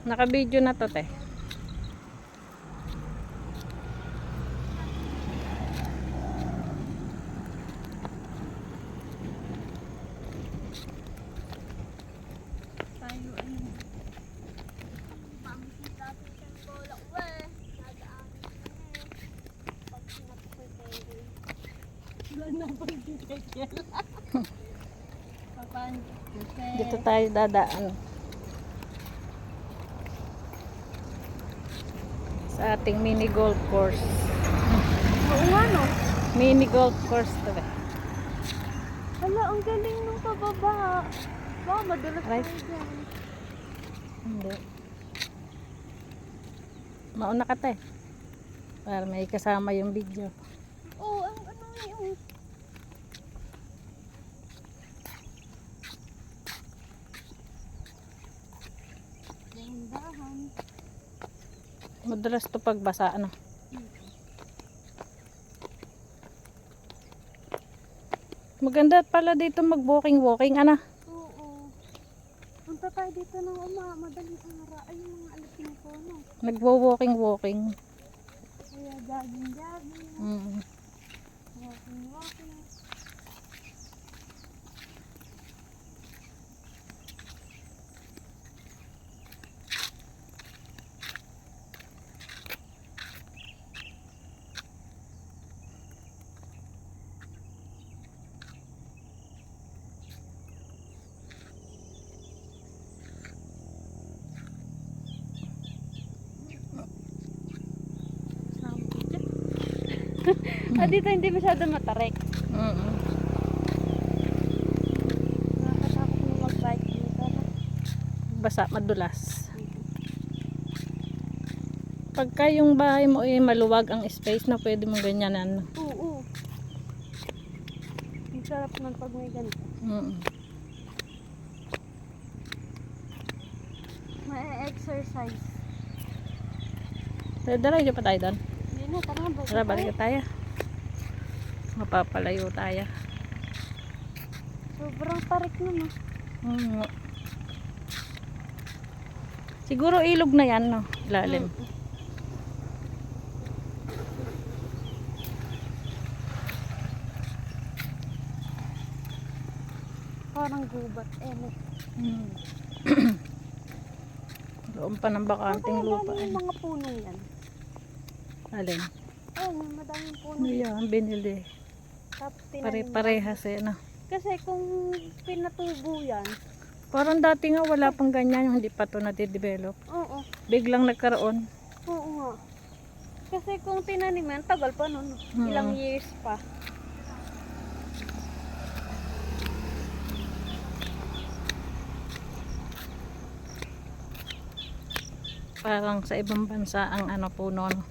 Naka-video na to, te. Tayo ay pamisita natin ng bola uwe. Nadaan pag sinapit tayo. Wala na pang titikil. Papan. Dito tayo dadaan. Sa ating mini golf course. Oo nga no. Mini golf course to, te. Hala, ang galing nung pababa. Wow, madulas Right. tayo dyan. Hindi. Mauna ka, te. Para may kasama yung video. Oo, ang ano yun. Dahan-dahan. Madalas to pagbasa, ano. Maganda pala dito mag-walking, ano. Oo. Punta tayo dito ng madaling araw. Ay, yung mga alipin ko, no? Nagwo-walking. Kaya jogging. Mm. Walking. Dito hindi masyado matarik. Nakakatakot mo mag-bike dito. Basa, madulas. Pagka yung bahay mo ay maluwag ang space na pwede mong ganyanan. Oo. Ang sarap nun pag may ganito. May-exercise. Diretso pa tayo doon. Hindi na, tara ba? Tara, balik tayo. Mapapalayo tayo. Sobrang tarik nun. Siguro ilog na yan, no? Lalim. Parang gubat. Roon pa ng bakanting lupa. Yung mga puno yan. Alin? Ay, madaming puno. Ano yan? Binili. Tapos tinanim. Pare-parehas eh, no? Kasi kung pinatubo yan, Parang dati nga wala pang ganyan, hindi pa to nade-develop. oo. Biglang nagkaroon. Oo nga. Kasi kung tinanim yan, tagal pa nun. Ilang years pa. Parang sa ibang bansa ang ano puno, no?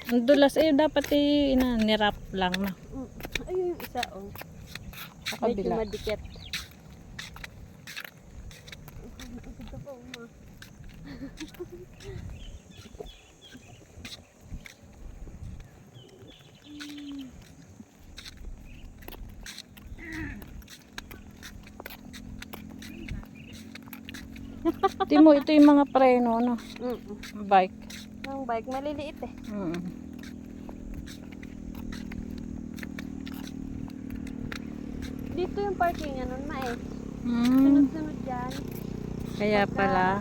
Ang dulas eh, dapat nirap lang, no? Ayun yung isa, oh. Sa Medyo kabila. madikit. Ito pa, uma. Timo, ito yung mga preno, no? Bike. Ng bike, maliliit eh. Dito yung parkingan nun, ma eh. Sunod-sunod yan. Kaya pala.